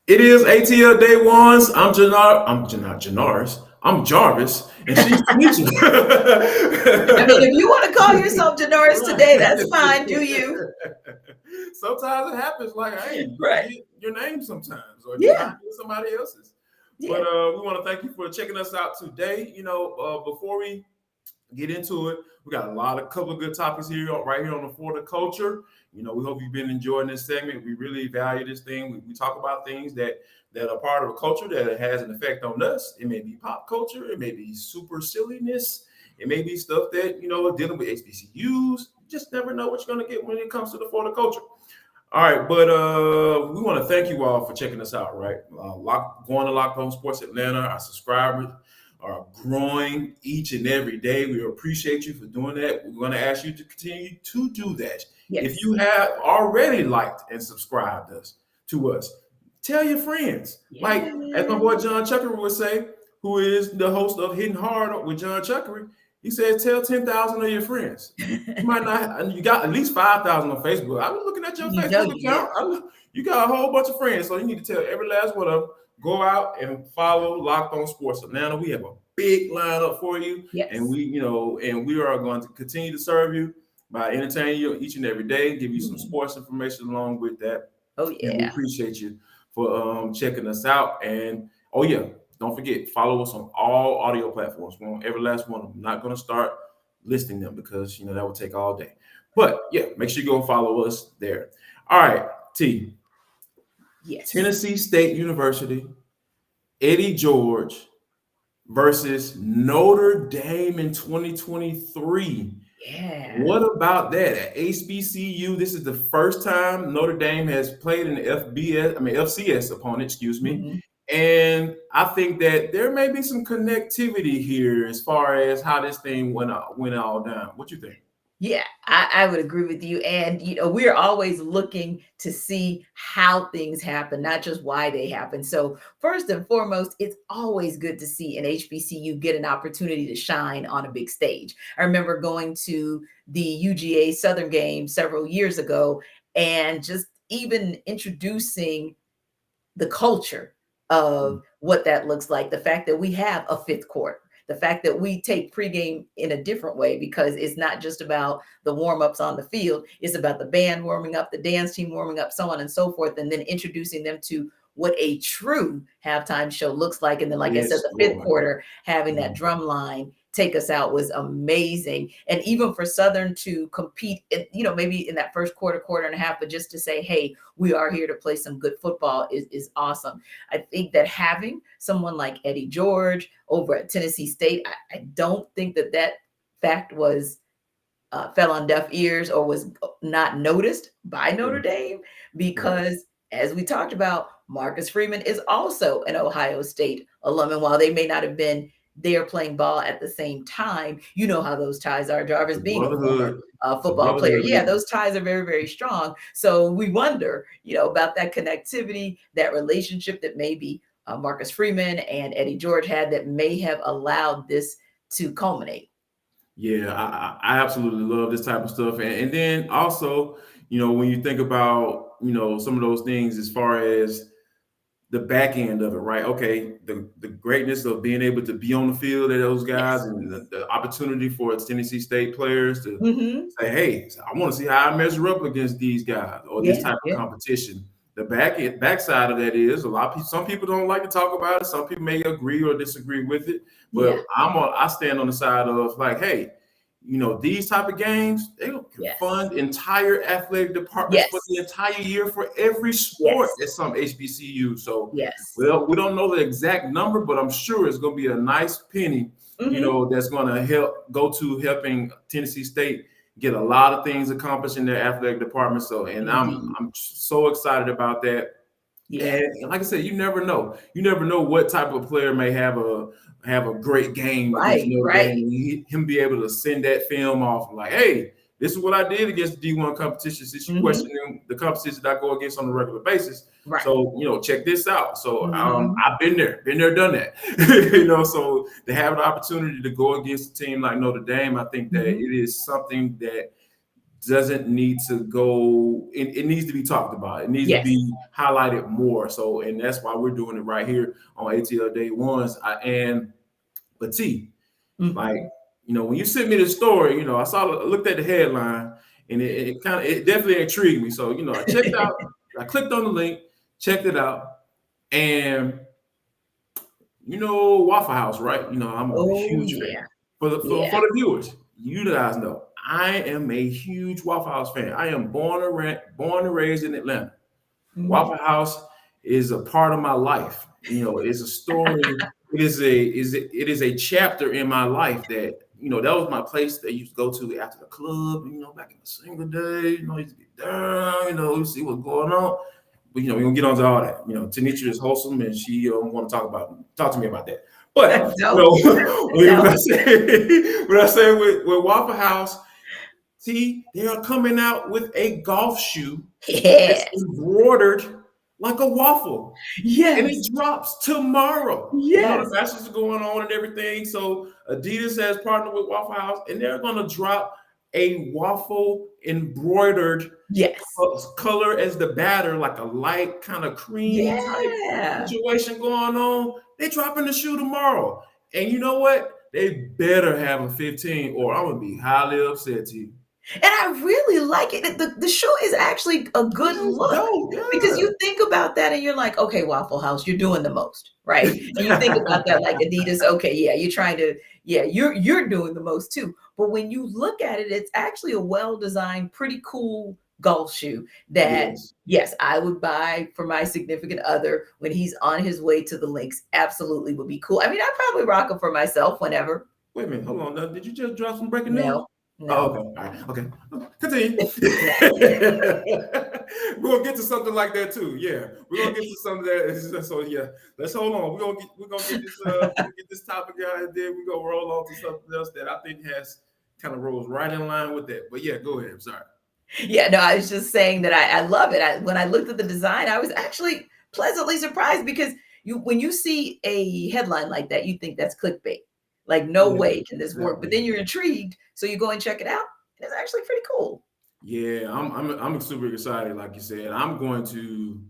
It is ATL Day Ones. I'm Jannar. Not Jannars. I'm Jarvis, and she's Tanisha. I mean, if you want to call yourself Janoris Right. today, that's fine. Do you? Sometimes it happens. Like, hey, you Right. forget your name sometimes, or you might Yeah. get somebody else's. But Yeah. we want to thank you for checking us out today. Before we get into it, we got a couple of good topics here, right here on the Florida culture. We hope you've been enjoying this segment. We really value this thing. We talk about things that are part of a culture that has an effect on us. It may be pop culture, it may be super silliness, it may be stuff that dealing with HBCUs. You just never know what you're gonna get when it comes to the Florida culture. All right, but we want to thank you all for checking us out. Right, going to Locked On Sports Atlanta. Our subscribers are growing each and every day. We appreciate you for doing that. We're going to ask you to continue to do that. If Yes. you have already liked and subscribed to us, tell your friends. Like as my Yeah. boy John Chuckery would say, who is the host of Hitting Hard with John Chuckery. He said, tell 10,000 of your friends. You might not, you got at least 5,000 on Facebook. I was looking at your You know Facebook you do. account. You got a whole bunch of friends. So you need to tell every last one of them, go out and follow Locked On Sports Atlanta. We have a big lineup for you. And Yes. we are going to continue to serve you by entertaining you each and every day, give you some Mhm. sports information along with that. Oh And we yeah. appreciate you for checking us out. And oh yeah, don't forget, follow us on all audio platforms. We want every last one. I'm not going to start listing them because that will take all day. But yeah, make sure you go and follow us there. All right, T. Yes. Tennessee State University, Eddie George versus Notre Dame in 2023. Yeah. What about that? At HBCU, this is the first time Notre Dame has played an FCS opponent, excuse me. Mhm. And I think that there may be some connectivity here as far as how this thing went all down. What you think? Yeah, I would agree with you. And, we're always looking to see how things happen, not just why they happen. So, first and foremost, it's always good to see an HBCU get an opportunity to shine on a big stage. I remember going to the UGA Southern game several years ago and just even introducing the culture of what that looks like. The fact that we have a fifth court, the fact that we take pregame in a different way because it's not just about the warm ups on the field, it's about the band warming up, the dance team warming up, so on and so forth, and then introducing them to what a true halftime show looks like. And then, like I said, Yes, the fifth Lord. quarter, having that drum line take us out was amazing. And even for Southern to compete, maybe in that first quarter, quarter and a half, but just to say, hey, we are here to play some good football is awesome. I think that having someone like Eddie George over at Tennessee State, I don't think that fact was fell on deaf ears or was not noticed by Notre Right. Dame Right. because, as we talked about, Marcus Freeman is also an Ohio State alum. And while they may not have been there playing ball at the same time, you know how those ties are, Jarvis, The being a former brotherhood. It's a football player. brotherhood, Yeah, baby. those ties are very, very strong. So we wonder, about that connectivity, that relationship that maybe Marcus Freeman and Eddie George had that may have allowed this to culminate. Yeah, I absolutely love this type of stuff. And then also, when you think about, some of those things as far as the back end of it, right? Okay, the greatness of being able to be on the field of those guys Yes. and the opportunity for Tennessee State players to Mm-hmm. say, hey, I want to see how I measure up against these guys or this Yeah. type of Yeah. competition. The backside of that is a lot of people. Some people don't like to talk about it. Some people may agree or disagree with it. Yeah. But I stand on the side of like, hey, these type of games, they can Yes. fund entire athletic departments for the Yes. entire year for every sport Yes. at some HBCU. So, Yes. well, we don't know the exact number, but I'm sure it's going to be a nice penny, Mm-hmm. that's going to go to helping Tennessee State get a lot of things accomplished in their athletic department. So, and I'm Indeed. I'm so excited about that. Yeah. And like I said, you never know. You never know what type of player may have a great game against Right. Notre Dame. Right. And him be able to send that film off like, hey, this is what I did against the D1 competition. Since you Mm-hmm. questioning the competition that I go against on a regular basis, Right. so check this out. So Mm-hmm. I've been there, done that. So to have the opportunity to go against a team like Notre Dame, I think that Mm-hmm. it is something that doesn't need to go. It needs to be talked about. It needs to Yes. be highlighted more. So, and that's why we're doing it right here on ATL Day Ones. But T, like, Mhm. when you sent me the story, looked at the headline, and it definitely intrigued me. So, I checked out, I clicked on the link, checked it out, and Waffle House, right? I'm a Oh huge fan. yeah. For Yeah. the viewers, you guys know I am a huge Waffle House fan. I am born and raised in Atlanta. Mhm. Waffle House is a part of my life. It's a story. It is a chapter in my life that was my place that I used to go to after the club. Back in the single day. I used to get down. See what's going on. But we're gonna get onto all that. Tanisha is wholesome, and she want to talk to me about that. But No. what No. I say, with Waffle House, they are coming out with a golf shoe that's Yes. embroidered like a waffle, and it Yes. drops tomorrow. The Yes. Masters are going on and everything. So Adidas has partnered with Waffle House, and they're going to drop a waffle embroidered Yes. color as the batter, like a light kind of cream type Yeah. situation going on. They dropping the shoe tomorrow, and you know what? They better have a 15, or I'm gonna be highly upset to you. And I really like it. The show is actually a good Yeah, it's look dope. because Yeah. you think about that and you're like, okay, Waffle House, you're doing the most, right? And you think about that like Adidas, okay, yeah, you're trying to, yeah, you're doing the most too. But when you look at it, it's actually a well-designed, pretty cool golf shoe that Yes. yes, I would buy for my significant other when he's on his way to the links. Absolutely would be cool. I mean, I'd probably rock them for myself whenever. Wait a minute. Hold on. Now, did you just drop some breaking news? No, Oh, no, okay. All right. Okay. Continue. no. We're gonna get to something like that too. Yeah, we're gonna get to something that. So yeah, let's hold on. We're gonna get this topic out, and then we're gonna roll on to something else that I think has kind of rolls right in line with that. But yeah, go ahead. I'm sorry. Yeah, no, I was just saying that I love it. When I looked at the design, I was actually pleasantly surprised because when you see a headline like that, you think that's clickbait. Like, no Yeah, way can this work. But exactly. then you're intrigued, so you go and check it out. It's actually pretty cool. Yeah, I'm super excited. Like you said, I'm going to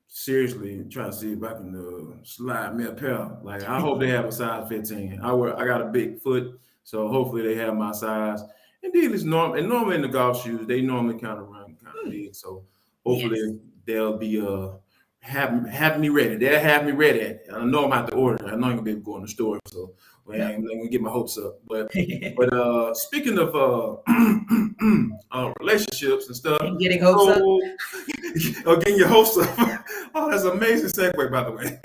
seriously try to see if I can slide me a pair. Like I hope they have a size 15. I got a big foot, so hopefully they have my size. Indeed, it's normal. And normally in the golf shoes, they normally kind of run kind of Hmm. big. So Yes. hopefully they'll be have me ready. They'll have me ready. I know I'm about to order. I know I'm gonna be able to go in the store. So Yep. I'm gonna get my hopes up. But speaking of relationships and stuff, And getting hopes up. so getting your hopes up. Oh, that's an amazing segue, by the way.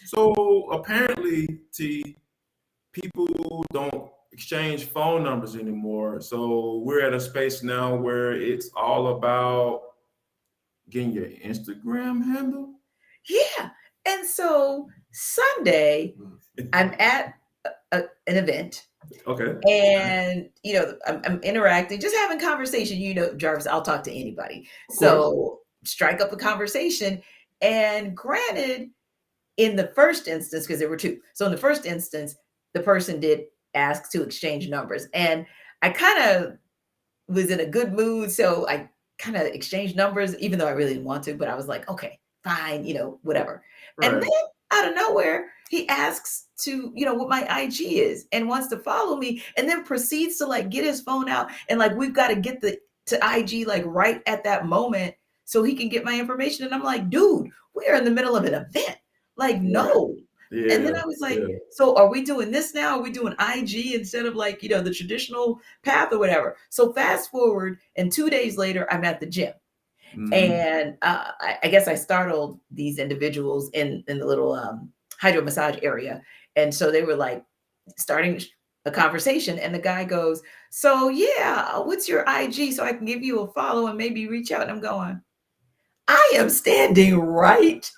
So apparently, people don't exchange phone numbers anymore. So we're at a space now where it's all about getting your Instagram handle. Yeah. And so Sunday, I'm at an event. Okay. And I'm interacting, just having conversation. Jarvis, I'll talk to anybody. Of course. So strike up a conversation. And granted, in the first instance, because there were two. So in the first instance, the person did ask to exchange numbers. And I kind of was in a good mood. So I kind of exchanged numbers, even though I really didn't want to, but I was like, okay, fine, whatever. And Right. then out of nowhere, he asks to, what my IG is and wants to follow me and then proceeds to like get his phone out and like we've got to get to IG like right at that moment so he can get my information. And I'm like, dude, we are in the middle of an event. Like, Right. no. And then Yeah. I was like, Yeah. so are we doing this now? Are we doing IG instead of like, the traditional path or whatever? So fast forward, and 2 days later, I'm at the gym. Mhm. And I guess I startled these individuals in the little hydro massage area. And so they were like starting a conversation. And the guy goes, so yeah, what's your IG so I can give you a follow and maybe reach out? And I'm going, I am standing right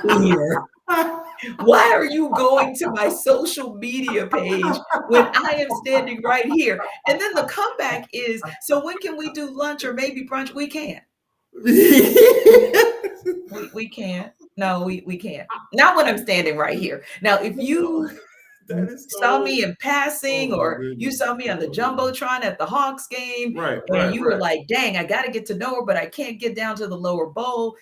here. Why are you going to my social media page when I am standing right here? And then the comeback is, so when can we do lunch or maybe brunch? We can't. We can't. No, we can't. Not when I'm standing right here. Now, if you That is saw so. me in Oh passing, my or you goodness. saw me on the Jumbotron at the Hawks game, Right, and right, you were right. like, dang, I got to get to know her, but I can't get down to the lower bowl.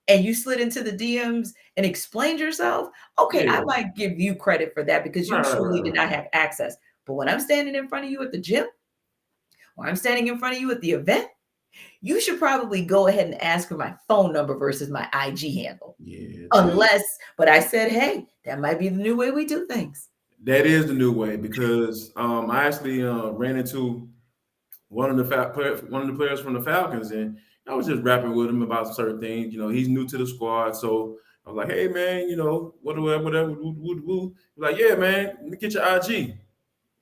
And you slid into the DMs and explained yourself. Okay, I Yeah. might give you credit for that because you Right, right, truly right, did right. not have access. But when I'm standing in front of you at the gym, or I'm standing in front of you at the event, you should probably go ahead and ask for my phone number versus my IG handle. Yeah, Unless, but I said, hey, that might be the new way we do things. that is the new way because I actually ran into one of the players from the Falcons, and I was just rapping with him about certain things. You know, he's new to the squad, so I was like, "Hey, man, you know, whatever, woo, woo, woo." He's like, "Yeah, man, let me get your IG."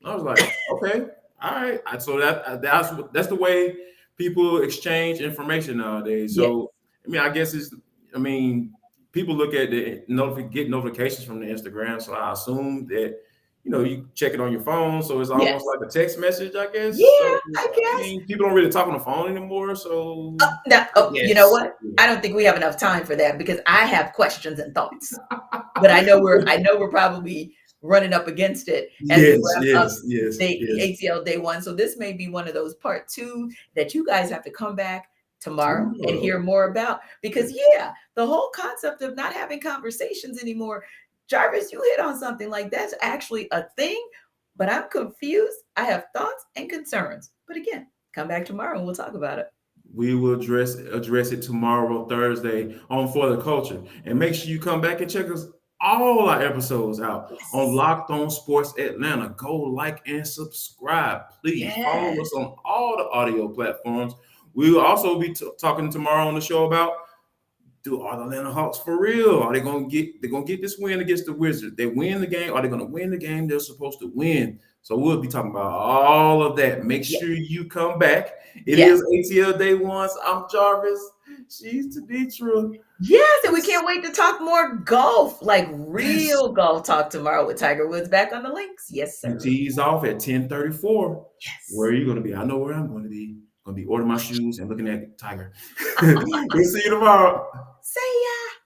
I was like, "Okay, all right." So that's the way people exchange information nowadays. Yes, So I mean, I guess it's I mean, people look at get notifications from the Instagram, so I assume that you check it on your phone, so it's almost yes. like a text message, I guess. Yeah, So I I guess. mean, people don't really talk on the phone anymore, so Now, I oh, you know guess. what? I don't think we have enough time for that because I have questions and thoughts. But I know we're probably running up against it as we Yes, wrap up yes, yes, the yes. ATL day one. So this may be one of those part two that you guys have to come back tomorrow and hear Tomorrow. more about. Because yeah, the whole concept of not having conversations anymore, Jarvis, you hit on something like that's actually a thing. But I'm confused. I have thoughts and concerns. But again, come back tomorrow and we'll talk about it. We will address it tomorrow, Thursday, on For the Culture. And make sure you come back and check us all our episodes out on Yes. Locked On Sports Atlanta. Go like and subscribe. Please follow us Yes. on all the audio platforms. We will also be talking tomorrow on the show about, do all the Atlanta Hawks for real? Are they're gonna get this win against the Wizards? They win the game. Are they gonna win the game they're supposed to win? So we'll be talking about all of that. Make Yes. sure you come back. It Yes. is ATL Day Ones. I'm Jarvis. She's Tadetra. Yes, and we can't wait to talk more golf, like Yes. real golf talk tomorrow with Tiger Woods back on the links. Yes, He sir. tees off at 10:34. Where Yes. are you gonna be? I know where I'm gonna be. Gonna be ordering my shoes and looking at Tiger. We'll see you tomorrow. See ya.